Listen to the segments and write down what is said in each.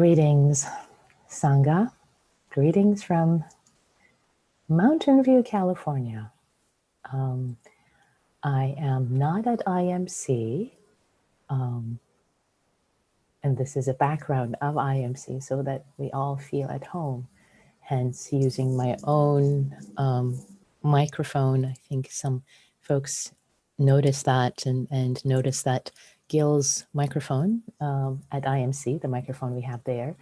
Greetings, Sangha. Greetings from Mountain View, California. I am not at IMC, and this is a background of IMC so that we all feel at home, hence using my own microphone. I think some folks noticed that and noticed that Gil's microphone at IMC, the microphone we have there,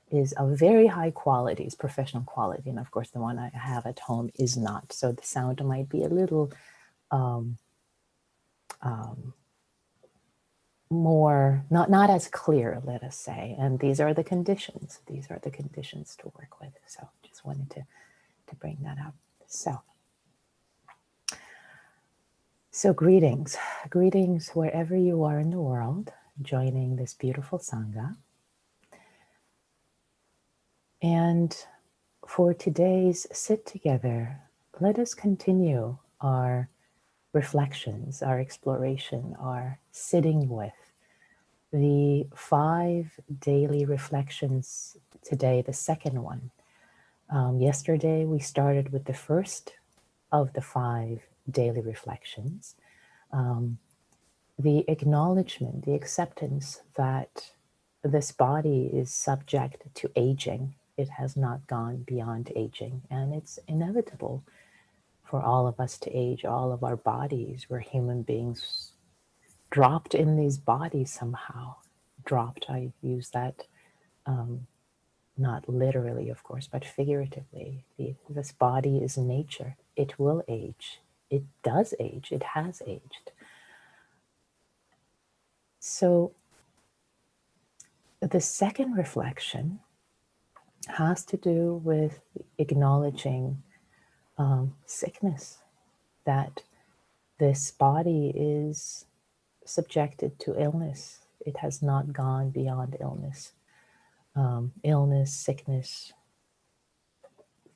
is of very high quality, it's professional quality. And of course, the one I have at home is not. So the sound might be a little more, not as clear, let us say. And these are the conditions. These are the conditions to work with. So just wanted to bring that up. So greetings wherever you are in the world, joining this beautiful Sangha. And for today's sit together, let us continue our reflections, our exploration, our sitting with the 5 daily reflections today, the second one. Yesterday, we started with the first of the 5 daily reflections. The acknowledgement, the acceptance that this body is subject to aging. It has not gone beyond aging, and it's inevitable for all of us to age, all of our bodies. We're human beings dropped in these bodies somehow. Dropped, I use that not literally, of course, but figuratively. This body is nature. It will age. It does age. It has aged. So the second reflection has to do with acknowledging sickness, that this body is subjected to illness. It has not gone beyond illness. Illness, sickness,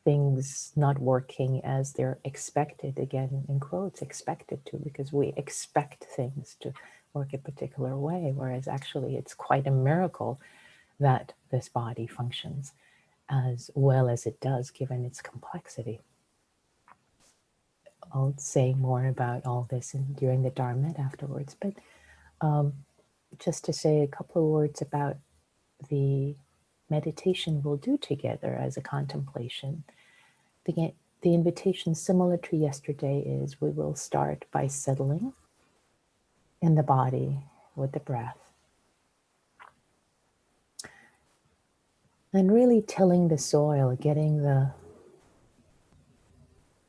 things not working as they're expected, again, in quotes, expected to, because we expect things to work a particular way, whereas actually it's quite a miracle that this body functions as well as it does, given its complexity. I'll say more about all this during the Dharma afterwards, but just to say a couple of words about the meditation we'll do together as a contemplation. The invitation, similar to yesterday, is we will start by settling in the body with the breath. And really tilling the soil, getting the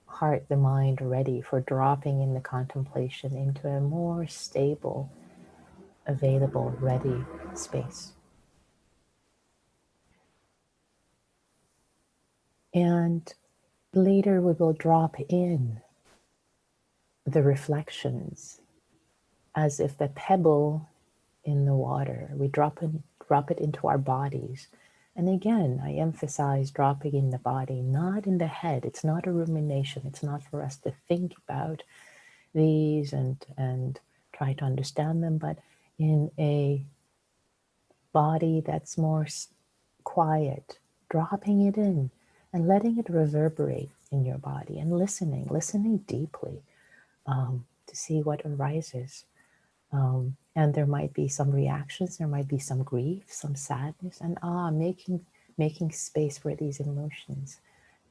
heart, the mind ready for dropping in the contemplation into a more stable, available, ready space. And later we will drop in the reflections as if the pebble in the water, we drop it into our bodies. And again, I emphasize dropping in the body, not in the head. It's not a rumination. It's not for us to think about these and try to understand them, but in a body that's more quiet, dropping it in and letting it reverberate in your body and listening deeply to see what arises. And there might be some reactions, there might be some grief, some sadness, and making space for these emotions,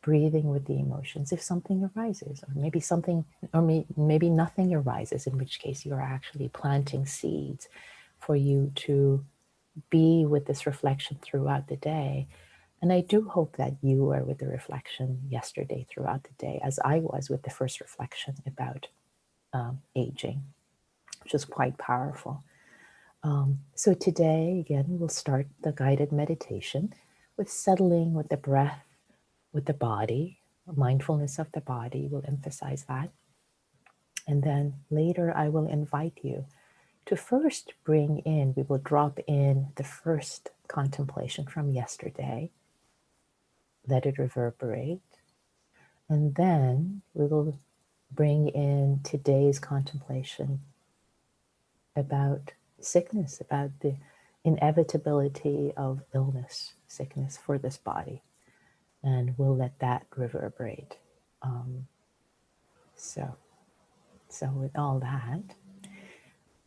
breathing with the emotions if something arises, or maybe something, or maybe nothing arises, in which case you are actually planting seeds for you to be with this reflection throughout the day. And I do hope that you were with the reflection yesterday throughout the day, as I was with the first reflection about aging, which is quite powerful. So today, again, we'll start the guided meditation with settling with the breath, with the body, mindfulness of the body. We'll emphasize that. And then later I will invite you to first bring in, we will drop in the first contemplation from yesterday, let it reverberate. And then we will bring in today's contemplation about sickness, about the inevitability of illness, sickness for this body, and we'll let that reverberate. Um, so, so with all that,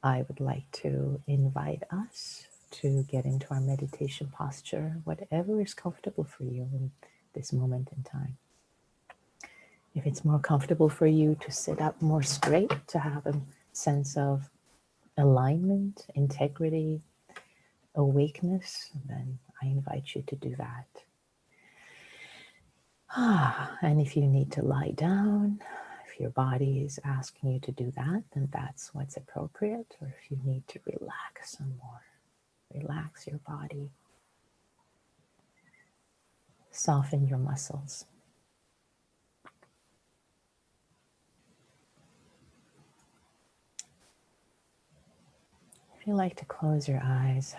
I would like to invite us to get into our meditation posture, whatever is comfortable for you in this moment in time. If it's more comfortable for you to sit up more straight, to have a sense of alignment, integrity, awakeness, then I invite you to do that. And if you need to lie down, if your body is asking you to do that, then that's what's appropriate. Or if you need to relax some more, relax your body, soften your muscles. If you like to close your eyes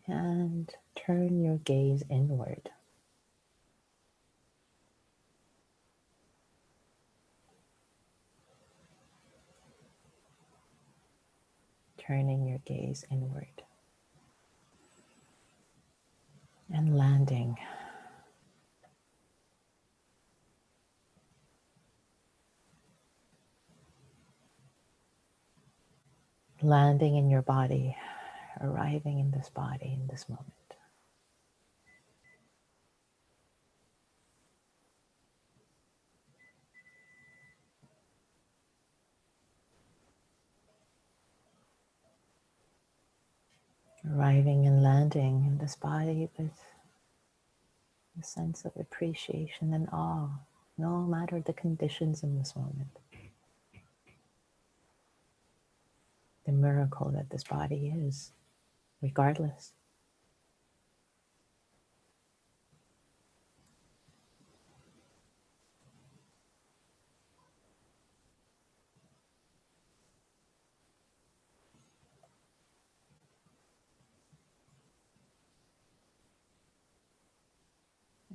and turn your gaze inward. Turning your gaze inward and landing. Landing in your body, arriving in this body in this moment. Arriving and landing in this body with a sense of appreciation and awe, no matter the conditions in this moment. The miracle that this body is, regardless.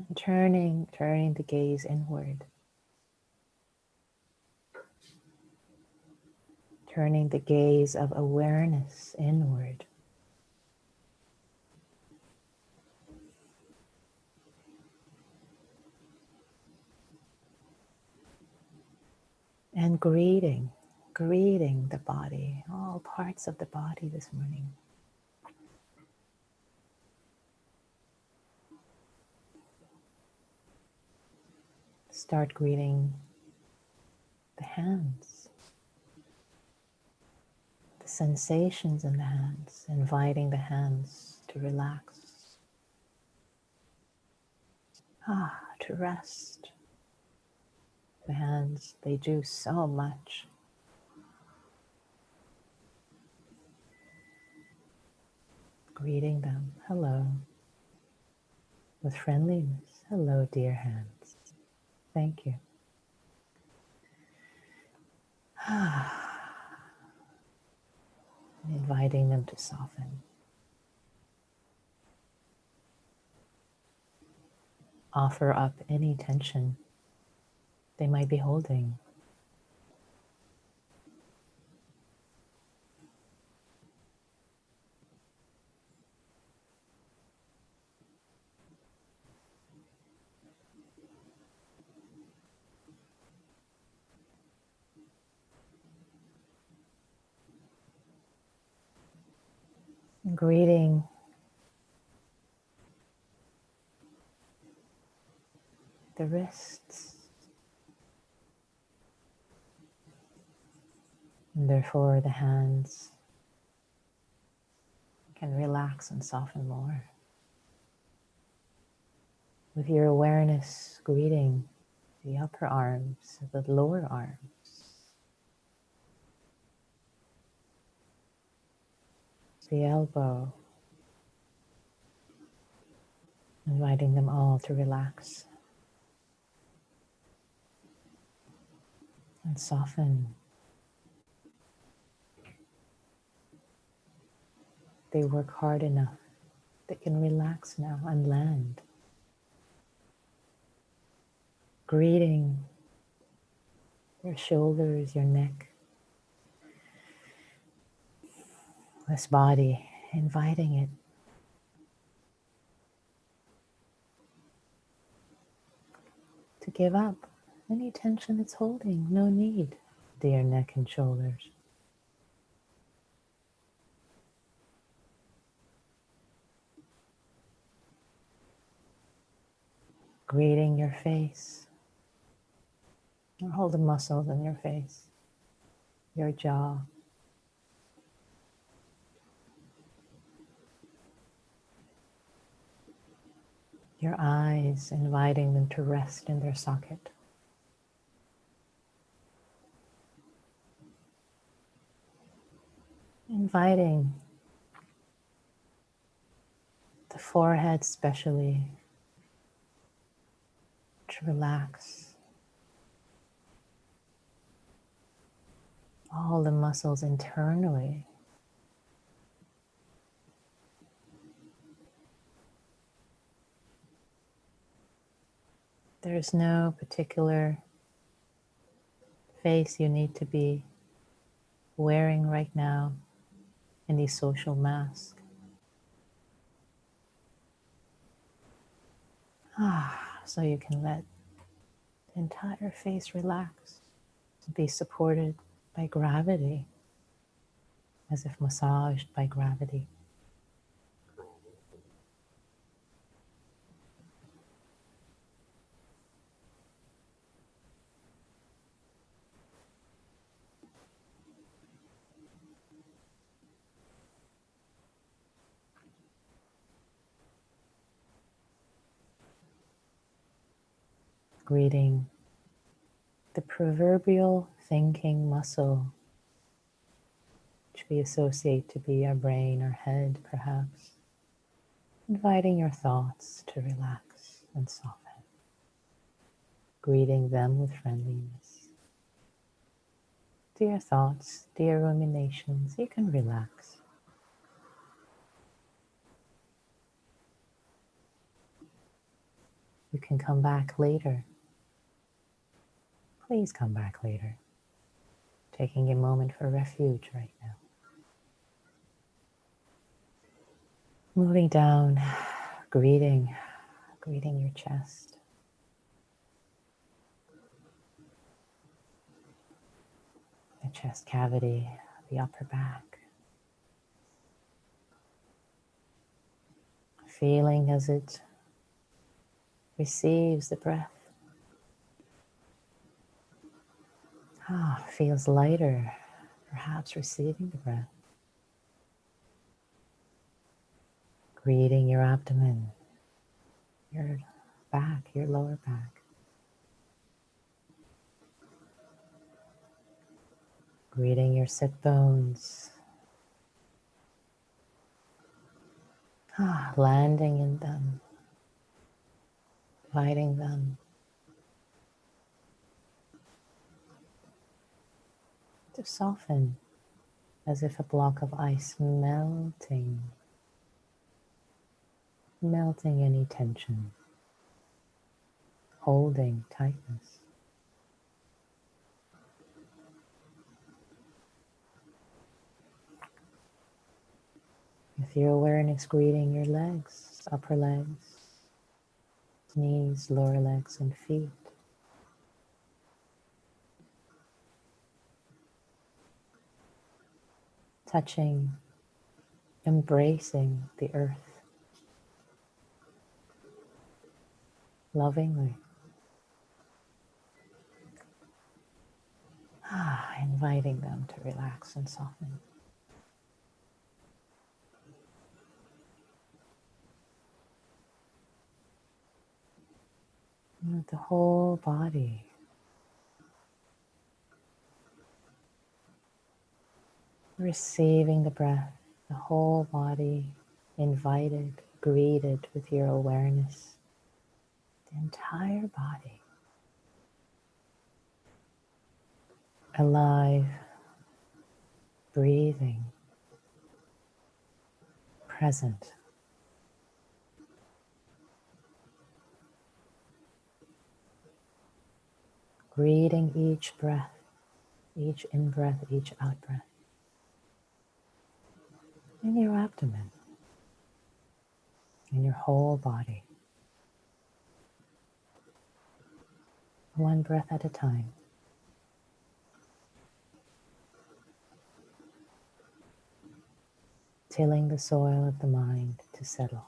And turning the gaze inward. Turning the gaze of awareness inward. And greeting the body, all parts of the body this morning. Start greeting the hands, the sensations in the hands, inviting the hands to relax, to rest. The hands, they do so much. Greeting them, hello, with friendliness. Hello, dear hands. Thank you. Inviting them to soften. Offer up any tension they might be holding. Greeting the wrists, and therefore the hands can relax and soften more. With your awareness greeting the upper arms, the lower arms, the elbow, inviting them all to relax and soften. They work hard enough. They can relax now and land. Greeting your shoulders, your neck, this body inviting it to give up any tension it's holding. No need, dear neck and shoulders. Greeting your face, or all the muscles in your face, your jaw. Your eyes, inviting them to rest in their socket. Inviting the forehead especially to relax. All the muscles internally. There's no particular face you need to be wearing right now in these social masks. So you can let the entire face relax, be supported by gravity, as if massaged by gravity. Greeting the proverbial thinking muscle, which we associate to be our brain or head, perhaps. Inviting your thoughts to relax and soften. Greeting them with friendliness. Dear thoughts, dear ruminations, you can relax. You can come back later. Please come back later. Taking a moment for refuge right now. Moving down, greeting your chest. The chest cavity, the upper back. Feeling as it receives the breath. Feels lighter, perhaps receiving the breath. Greeting your abdomen, your back, your lower back. Greeting your sit bones. Landing in them, inviting them to soften as if a block of ice melting any tension, holding tightness. With your awareness, greeting your legs, upper legs, knees, lower legs, and feet. Touching, embracing the earth lovingly. Inviting them to relax and soften. And the whole body. Receiving the breath, the whole body invited, greeted with your awareness. The entire body. Alive, breathing, present. Greeting each breath, each in-breath, each out-breath. in your abdomen, in your whole body. One breath at a time. Tilling the soil of the mind to settle.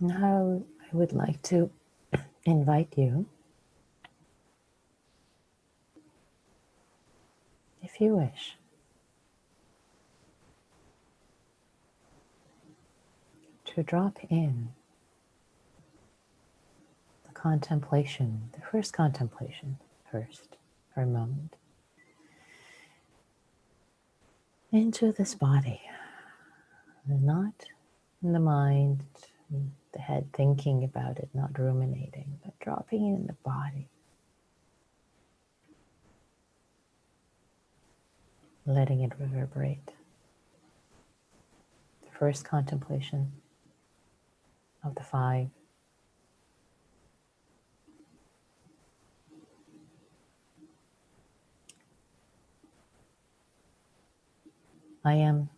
Now I would like to invite you, if you wish, to drop in the contemplation, the first contemplation first, for a moment, into this body, not in the mind, the head thinking about it, not ruminating, but dropping in the body, letting it reverberate. The first contemplation of the 5. I am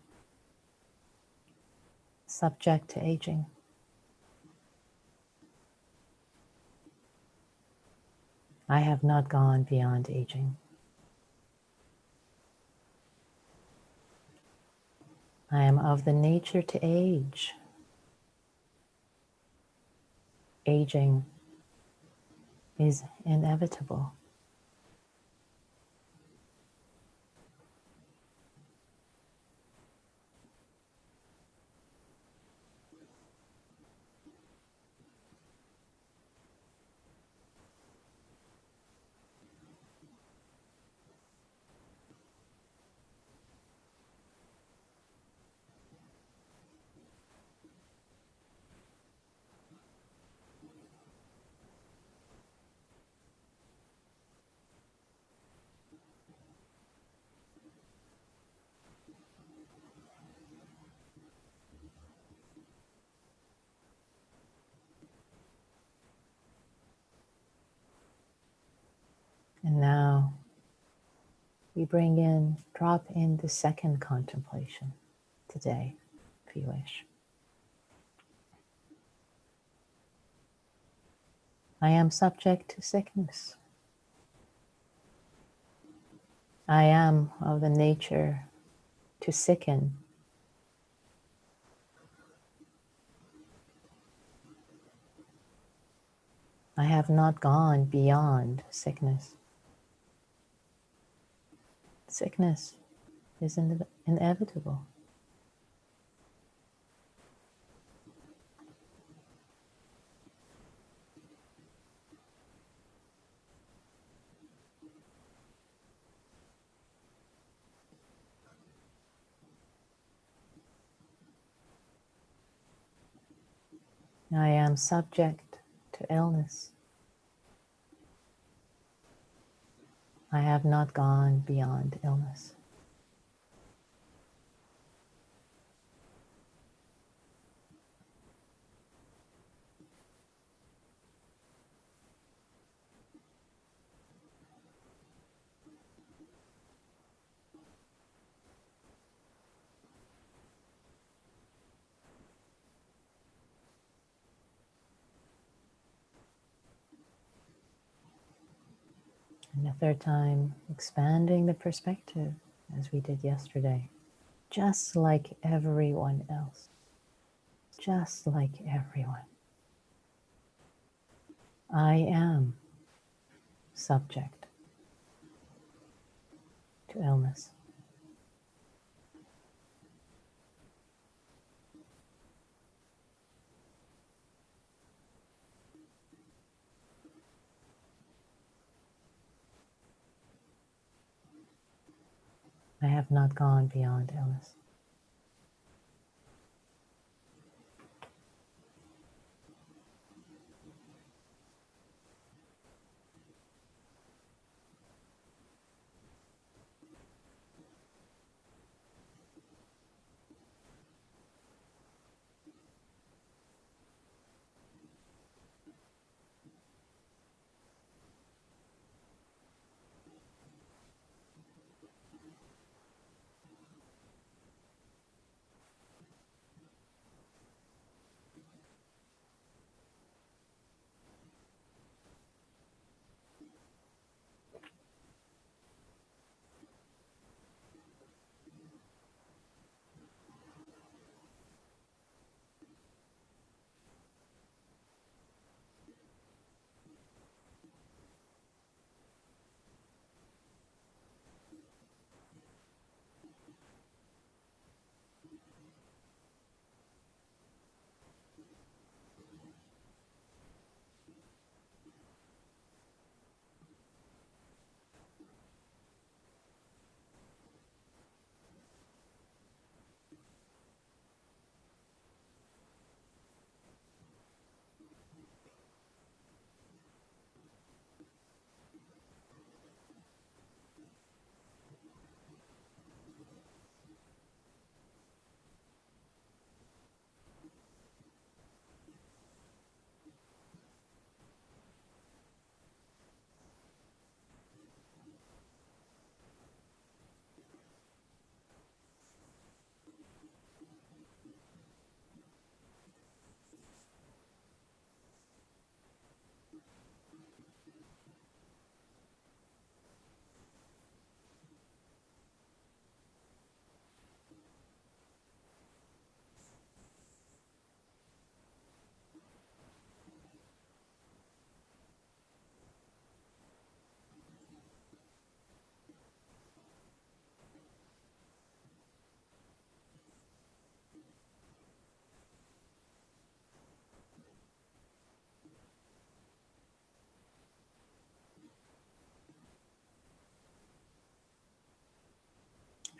subject to aging. I have not gone beyond aging. I am of the nature to age. Aging is inevitable. And now we drop in the second contemplation today, if you wish. I am subject to sickness. I am of the nature to sicken. I have not gone beyond sickness. Sickness is inevitable. I am subject to illness. I have not gone beyond illness. And the third time, expanding the perspective as we did yesterday, just like everyone else, just like everyone. I am subject to illness. I have not gone beyond illness.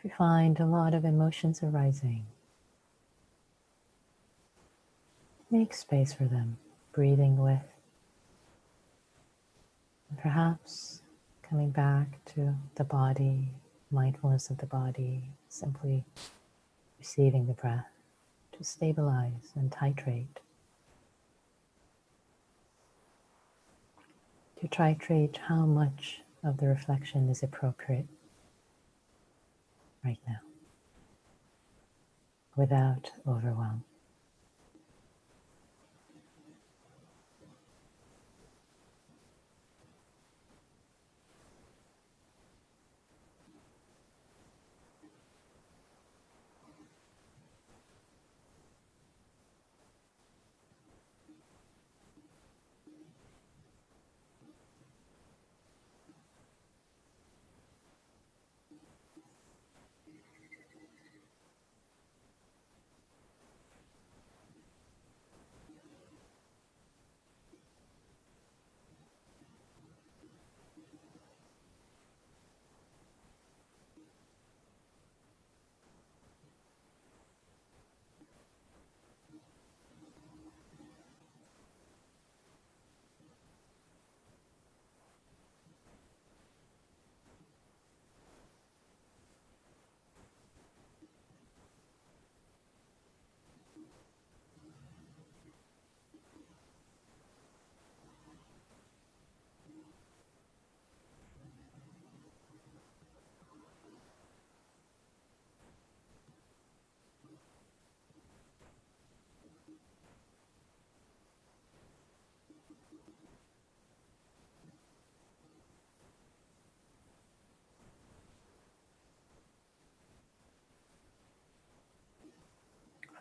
If you find a lot of emotions arising, make space for them, breathing with, and perhaps coming back to the body, mindfulness of the body, simply receiving the breath to stabilize and titrate. To titrate how much of the reflection is appropriate right now without overwhelm.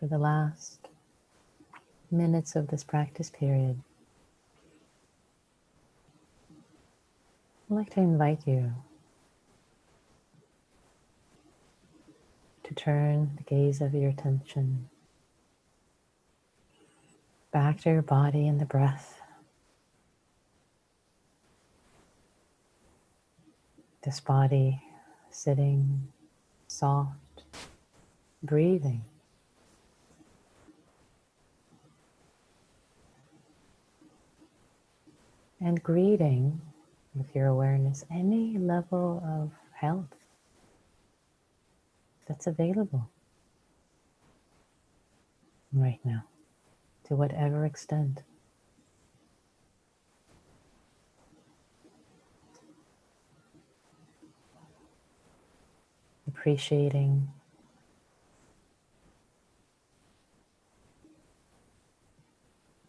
For the last minutes of this practice period, I'd like to invite you to turn the gaze of your attention back to your body and the breath. This body sitting soft, breathing. And greeting with your awareness any level of health that's available right now, to whatever extent. Appreciating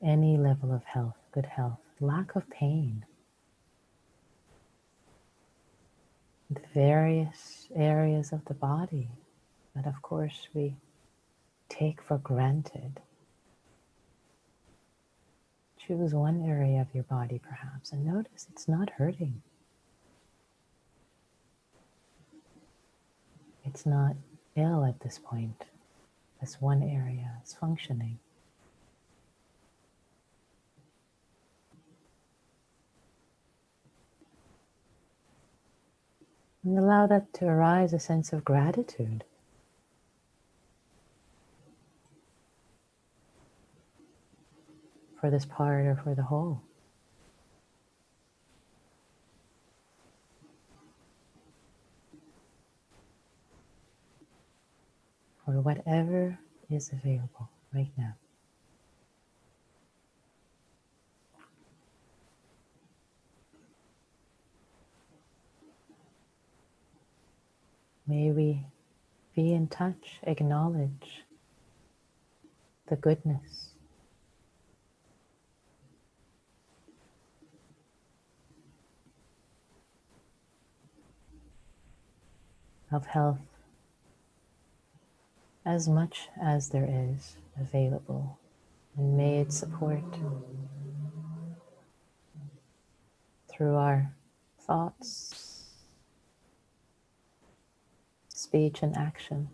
any level of health, good health, lack of pain, the various areas of the body that, of course, we take for granted. Choose one area of your body, perhaps, and notice it's not hurting. It's not ill at this point. This one area is functioning. And allow that to arise a sense of gratitude. For this part or for the whole. For whatever is available right now. May we be in touch, acknowledge the goodness of health as much as there is available, and may it support through our thoughts, speech, and action.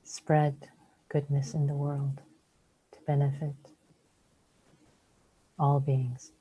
Spread goodness in the world to benefit all beings.